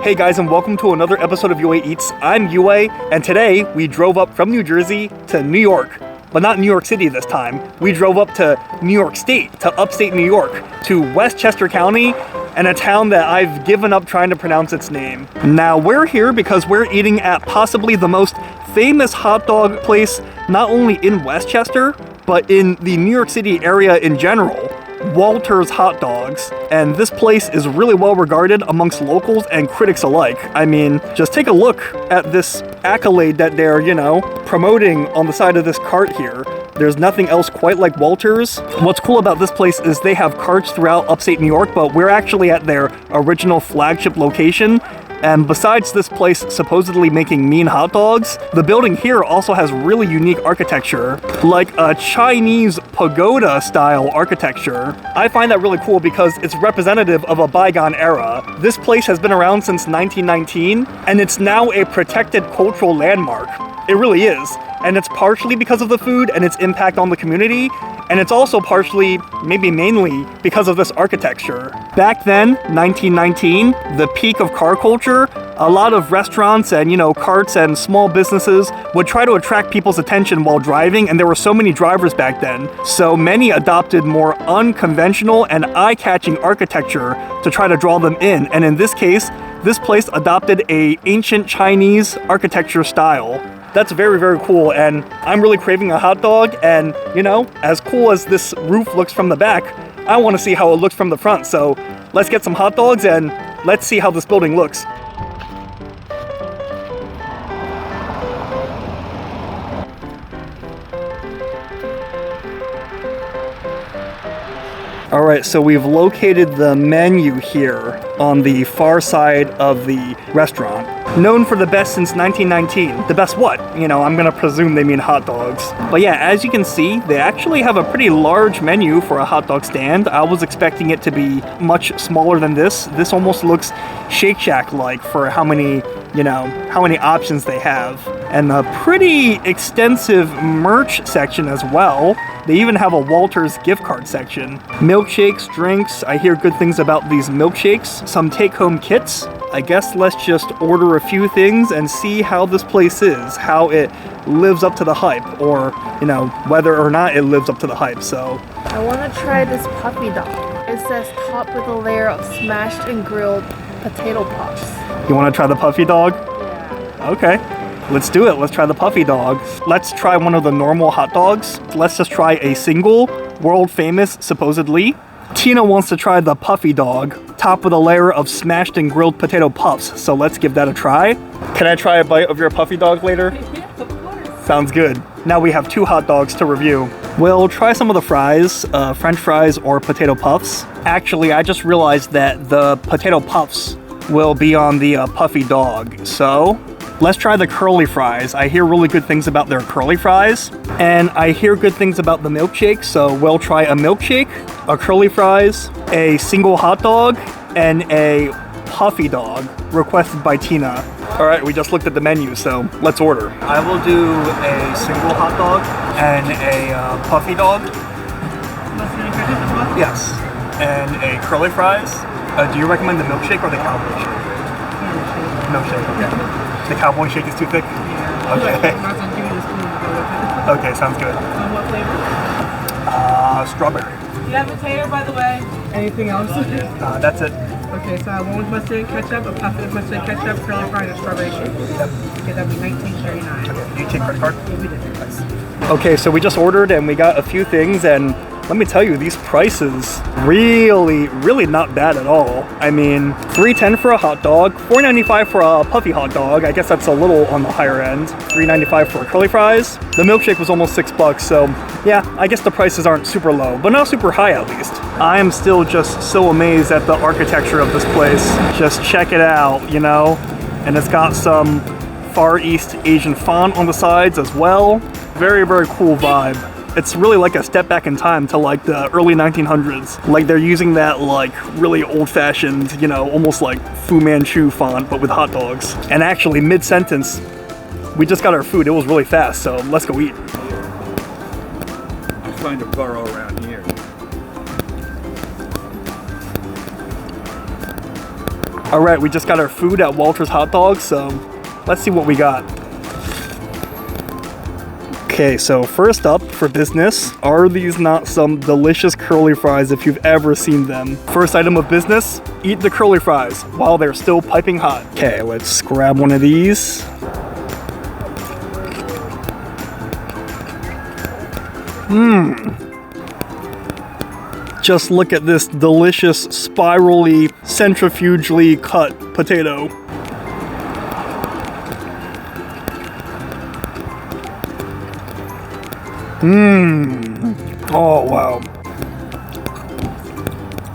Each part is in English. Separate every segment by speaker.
Speaker 1: Hey guys, and welcome to another episode of UA Eats. I'm UA, and today we drove up from New Jersey to New York. But not New York City this time. We drove up to New York State, to upstate New York, to Westchester County, and a town that I've given up trying to pronounce its name. Now, we're here because we're eating at possibly the most famous hot dog place, not only in Westchester, but in the New York City area in general. Walter's Hot Dogs, and this place is really well regarded amongst locals and critics alike. I mean, just take a look at this accolade that they're, promoting on the side of this cart here. There's nothing else quite like Walter's. What's cool about this place is they have carts throughout upstate New York, but we're actually at their original flagship location. And besides this place supposedly making mean hot dogs, the building here also has really unique architecture, like a Chinese pagoda style architecture. I find that really cool because it's representative of a bygone era. This place has been around since 1919, and it's now a protected cultural landmark. It really is. And it's partially because of the food and its impact on the community, and it's also partially, maybe mainly, because of this architecture. Back then, 1919, the peak of car culture, a lot of restaurants and, carts and small businesses would try to attract people's attention while driving, and there were so many drivers back then. So many adopted more unconventional and eye-catching architecture to try to draw them in, and in this case, this place adopted an ancient Chinese architecture style. That's very, very cool, and I'm really craving a hot dog, and, as cool as this roof looks from the back, I want to see how it looks from the front, so let's get some hot dogs and let's see how this building looks. Alright, so we've located the menu here on the far side of the restaurant. Known for the best since 1919. The best what? I'm gonna presume they mean hot dogs. But yeah, as you can see, they actually have a pretty large menu for a hot dog stand. I was expecting it to be much smaller than this. This almost looks Shake Shack-like for how many options they have. And a pretty extensive merch section as well. They even have a Walter's gift card section. Milkshakes, drinks, I hear good things about these milkshakes. Some take-home kits. I guess let's just order a few things and see how this place is, how it lives up to the hype, or, whether or not it lives up to the hype, so.
Speaker 2: I want to try this puffy dog. It says topped with a layer of smashed and grilled potato puffs.
Speaker 1: You want to try the puffy dog?
Speaker 2: Yeah.
Speaker 1: Okay. Let's do it. Let's try the puffy dog. Let's try one of the normal hot dogs. Let's just try a single, world famous, supposedly. Tina wants to try the puffy dog, topped with a layer of smashed and grilled potato puffs. So let's give that a try. Can I try a bite of your puffy dog later?
Speaker 2: Yes, of course.
Speaker 1: Sounds good. Now we have 2 hot dogs to review. We'll try some of the fries, French fries or potato puffs. Actually, I just realized that the potato puffs will be on the puffy dog. So let's try the curly fries. I hear really good things about their curly fries, and I hear good things about the milkshake, so we'll try a milkshake, a curly fries, a single hot dog, and a puffy dog requested by Tina. All right, we just looked at the menu, so let's order. I will do a single hot dog and a puffy dog. Yes, and a curly fries. Do you recommend the milkshake or the cowboy shake? Milkshake, okay. The cowboy shake is too thick? Yeah. Okay. Okay, sounds good.
Speaker 2: What flavor?
Speaker 1: Strawberry.
Speaker 2: Do you have potato, by the way? Anything else?
Speaker 1: That's it.
Speaker 2: Okay, so I have one with mustard and ketchup, a puff with mustard and ketchup, curly fry, and a strawberry shake.
Speaker 1: Yep.
Speaker 2: Okay, that'd be $19.39.
Speaker 1: Okay, you take credit card?
Speaker 2: Yeah, we did. Nice.
Speaker 1: Okay, so we just ordered and we got a few things, and let me tell you, these prices really not bad at all. I mean, $3.10 for a hot dog, $4.95 for a puffy hot dog. I guess that's a little on the higher end. $3.95 for curly fries. The milkshake was almost $6, so yeah, I guess the prices aren't super low, but not super high at least. I am still just so amazed at the architecture of this place. Just check it out, and it's got some Far East Asian font on the sides as well. Very, very cool vibe. It's really like a step back in time to like the early 1900s. Like they're using that like really old-fashioned, almost like Fu Manchu font, but with hot dogs. And actually mid-sentence, we just got our food. It was really fast, so let's go eat.
Speaker 3: I'm trying to burrow around here.
Speaker 1: All right, we just got our food at Walter's Hot Dogs, so let's see what we got. Okay, so first up for business, are these not some delicious curly fries if you've ever seen them? First item of business, eat the curly fries while they're still piping hot. Okay, let's grab one of these. Just look at this delicious, spirally, centrifugally cut potato. Oh, wow.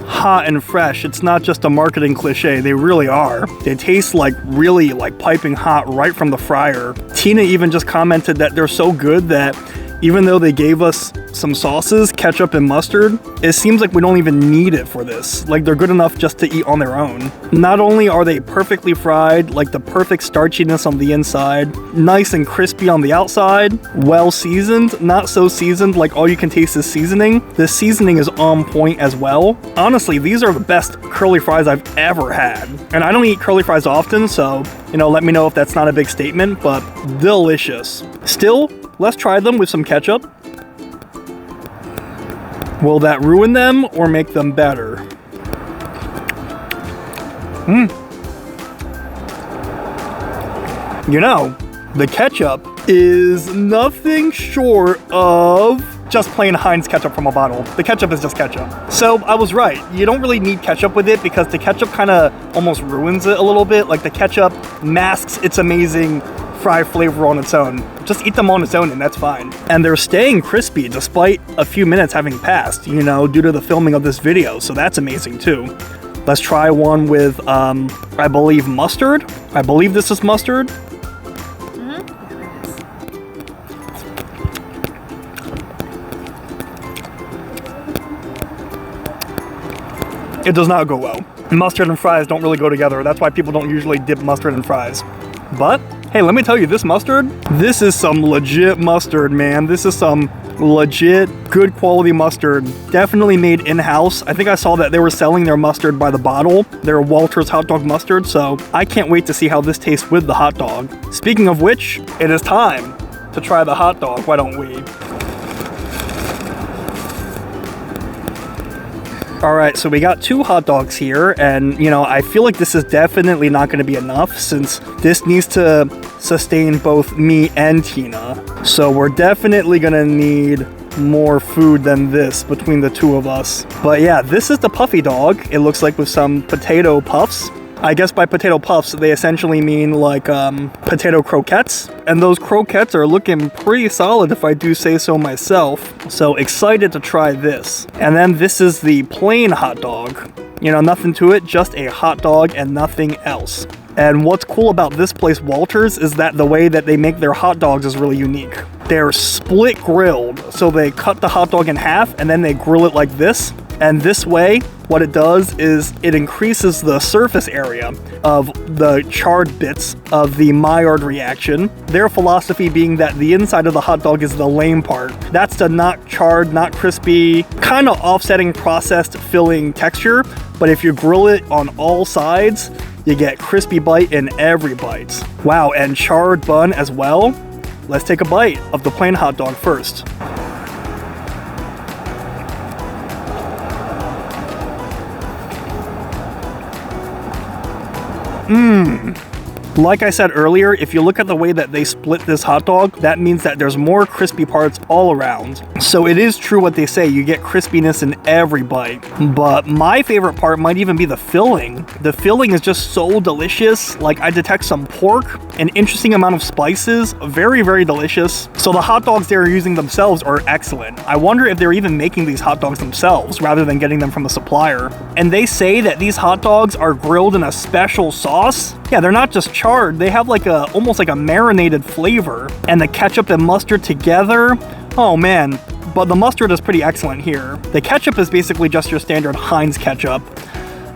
Speaker 1: Hot and fresh. It's not just a marketing cliche. They really are. They taste like really like piping hot right from the fryer. Tina even just commented that they're so good that even though they gave us some sauces, ketchup and mustard, it seems like we don't even need it for this. Like they're good enough just to eat on their own. Not only are they perfectly fried, like the perfect starchiness on the inside, nice and crispy on the outside, well seasoned, not so seasoned like all you can taste is seasoning. The seasoning is on point as well. Honestly, these are the best curly fries I've ever had. And I don't eat curly fries often, so, you know, let me know if that's not a big statement, but delicious. Still, let's try them with some ketchup. Will that ruin them or make them better? You know, the ketchup is nothing short of just plain Heinz ketchup from a bottle. The ketchup is just ketchup. So I was right. You don't really need ketchup with it because the ketchup kind of almost ruins it a little bit. Like the ketchup masks its amazing fry flavor on its own. Just eat them on its own and that's fine. And they're staying crispy despite a few minutes having passed, you know, due to the filming of this video. So that's amazing too. Let's try one with, I believe mustard. I believe this is mustard. It does not go well. Mustard and fries don't really go together. That's why people don't usually dip mustard in fries. But hey, let me tell you, this mustard, this is some legit mustard, man. This is some legit good quality mustard, definitely made in-house. I think I saw that they were selling their mustard by the bottle, their Walter's hot dog mustard, so I can't wait to see how this tastes with the hot dog. Speaking of which, it is time to try the hot dog, why don't we? All right, so we got 2 hot dogs here, and you know, I feel like this is definitely not gonna be enough since this needs to sustain both me and Tina. So we're definitely gonna need more food than this between the 2 of us. But yeah, this is the puffy dog. It looks like with some potato puffs. I guess by potato puffs, they essentially mean like potato croquettes. And those croquettes are looking pretty solid if I do say so myself. So excited to try this. And then this is the plain hot dog. You know, nothing to it, just a hot dog and nothing else. And what's cool about this place, Walter's, is that the way that they make their hot dogs is really unique. They're split grilled, so they cut the hot dog in half and then they grill it like this. And this way, what it does is it increases the surface area of the charred bits of the Maillard reaction. Their philosophy being that the inside of the hot dog is the lame part. That's the not charred, not crispy, kind of offsetting processed filling texture. But if you grill it on all sides, you get crispy bite in every bite. Wow, and charred bun as well. Let's take a bite of the plain hot dog first. Like I said earlier, if you look at the way that they split this hot dog, that means that there's more crispy parts all around. So it is true what they say, you get crispiness in every bite. But my favorite part might even be the filling. The filling is just so delicious. Like I detect some pork, an interesting amount of spices, very, very delicious. So the hot dogs they're using themselves are excellent. I wonder if they're even making these hot dogs themselves rather than getting them from a supplier. And they say that these hot dogs are grilled in a special sauce. Yeah, they're not just charred, they have like a almost like a marinated flavor. And the ketchup and mustard together, oh man, but the mustard is pretty excellent here. The ketchup is basically just your standard Heinz ketchup.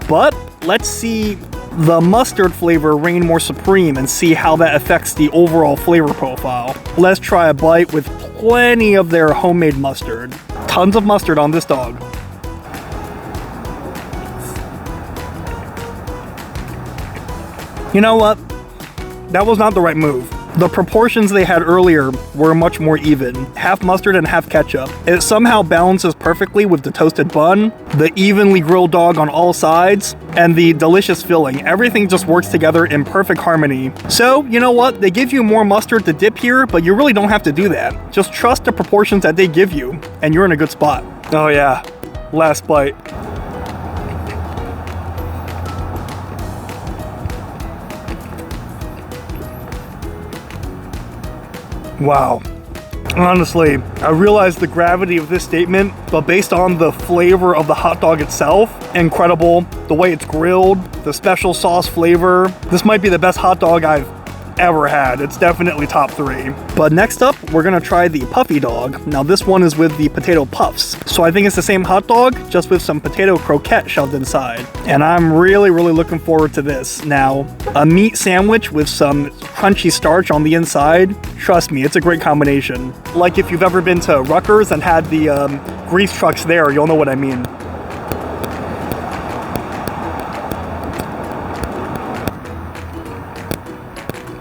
Speaker 1: But let's see the mustard flavor reign more supreme and see how that affects the overall flavor profile. Let's try a bite with plenty of their homemade mustard. Tons of mustard on this dog. You know what? That was not the right move. The proportions they had earlier were much more even. Half mustard and half ketchup. It somehow balances perfectly with the toasted bun, the evenly grilled dog on all sides, and the delicious filling. Everything just works together in perfect harmony. So, you know what? They give you more mustard to dip here, but you really don't have to do that. Just trust the proportions that they give you, and you're in a good spot. Oh yeah, last bite. Wow. Honestly, I realize the gravity of this statement, but based on the flavor of the hot dog itself, incredible. The way it's grilled, the special sauce flavor, this might be the best hot dog I've ever had. It's definitely top 3. But next up, we're gonna try the puffy dog. Now this one is with the potato puffs. So I think it's the same hot dog, just with some potato croquette shoved inside. And I'm really looking forward to this. Now, a meat sandwich with some crunchy starch on the inside, trust me, it's a great combination. Like if you've ever been to Rutgers and had the grease trucks there, you'll know what I mean.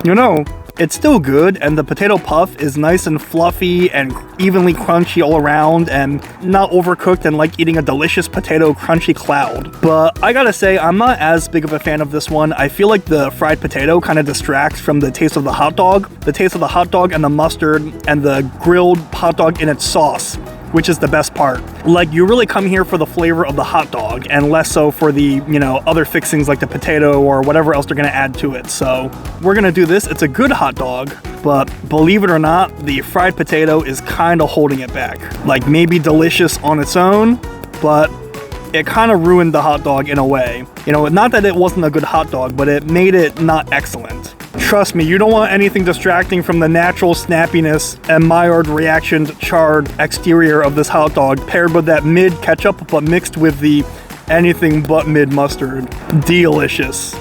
Speaker 1: You know, it's still good, and the potato puff is nice and fluffy and evenly crunchy all around and not overcooked and like eating a delicious potato crunchy cloud. But I gotta say, I'm not as big of a fan of this one. I feel like the fried potato kind of distracts from the taste of the hot dog. The taste of the hot dog and the mustard and the grilled hot dog in its sauce, which is the best part. Like, you really come here for the flavor of the hot dog and less so for the, you know, other fixings like the potato or whatever else they're gonna add to it. So we're gonna do this. It's a good hot dog, but believe it or not, the fried potato is kind of holding it back. Like, maybe delicious on its own, but it kind of ruined the hot dog in a way. You know, not that it wasn't a good hot dog, but it made it not excellent. Trust me, you don't want anything distracting from the natural snappiness and Maillard reaction charred exterior of this hot dog, paired with that mid ketchup but mixed with the anything but mid mustard. Delicious.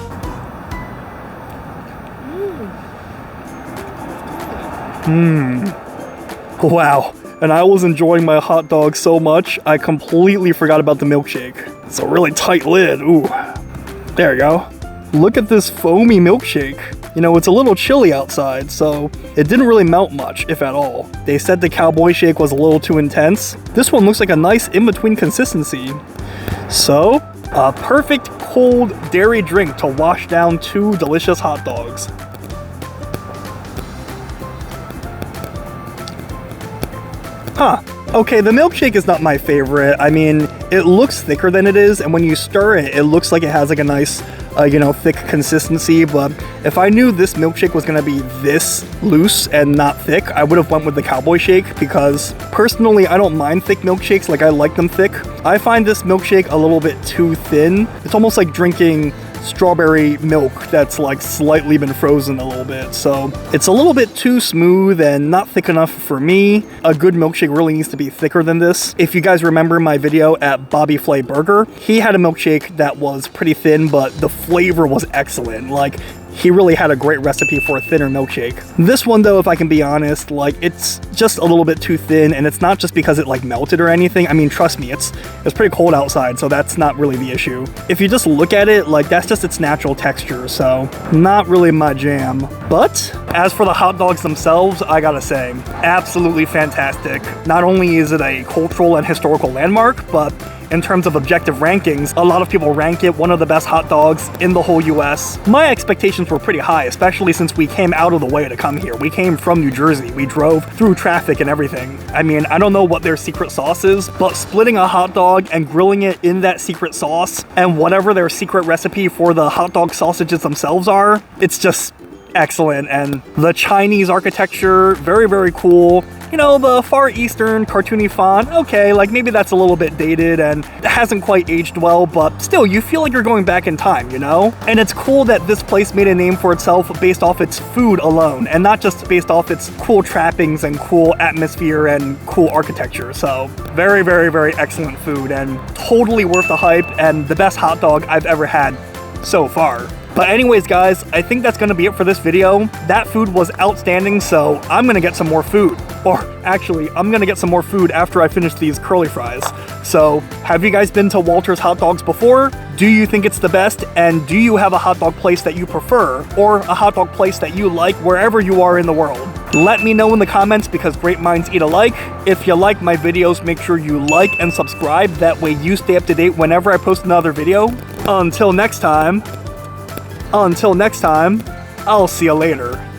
Speaker 1: Wow. And I was enjoying my hot dog so much, I completely forgot about the milkshake. It's a really tight lid. Ooh. There you go. Look at this foamy milkshake. You know, it's a little chilly outside, so it didn't really melt much, if at all. They said the cowboy shake was a little too intense. This one looks like a nice in-between consistency. So, a perfect cold dairy drink to wash down 2 delicious hot dogs. Huh. Okay, the milkshake is not my favorite. I mean, it looks thicker than it is, and when you stir it, it looks like it has like a nice, you know, thick consistency. But if I knew this milkshake was gonna be this loose and not thick, I would have went with the cowboy shake, because personally, I don't mind thick milkshakes. Like, I like them thick. I find this milkshake a little bit too thin. It's almost like drinking strawberry milk that's like slightly been frozen a little bit. So it's a little bit too smooth and not thick enough for me. A good milkshake really needs to be thicker than this. If you guys remember my video at Bobby Flay Burger, he had a milkshake that was pretty thin, but the flavor was excellent. Like, he really had a great recipe for a thinner milkshake. This one though, if I can be honest, like, it's just a little bit too thin, and it's not just because it like melted or anything. I mean, trust me, it's pretty cold outside, so that's not really the issue. If you just look at it, like, that's just its natural texture, so not really my jam. But as for the hot dogs themselves, I gotta say, absolutely fantastic. Not only is it a cultural and historical landmark, but in terms of objective rankings, a lot of people rank it one of the best hot dogs in the whole US. My expectations were pretty high, especially since we came out of the way to come here. We came from New Jersey. We drove through traffic and everything. I mean, I don't know what their secret sauce is, but splitting a hot dog and grilling it in that secret sauce and whatever their secret recipe for the hot dog sausages themselves are, it's just excellent. And the Chinese architecture, very, very cool. You know, the Far Eastern cartoony font, okay, like maybe that's a little bit dated and hasn't quite aged well, but still, you feel like you're going back in time, you know? And it's cool that this place made a name for itself based off its food alone, and not just based off its cool trappings and cool atmosphere and cool architecture. So very, very, very excellent food, and totally worth the hype, and the best hot dog I've ever had so far. But anyways, guys, I think that's gonna be it for this video. That food was outstanding, so I'm gonna get some more food. Or actually, I'm gonna get some more food after I finish these curly fries. So, have you guys been to Walter's Hot Dogs before? Do you think it's the best? And do you have a hot dog place that you prefer? Or a hot dog place that you like wherever you are in the world? Let me know in the comments because great minds eat alike. If you like my videos, make sure you like and subscribe. That way you stay up to date whenever I post another video. Until next time, I'll see you later.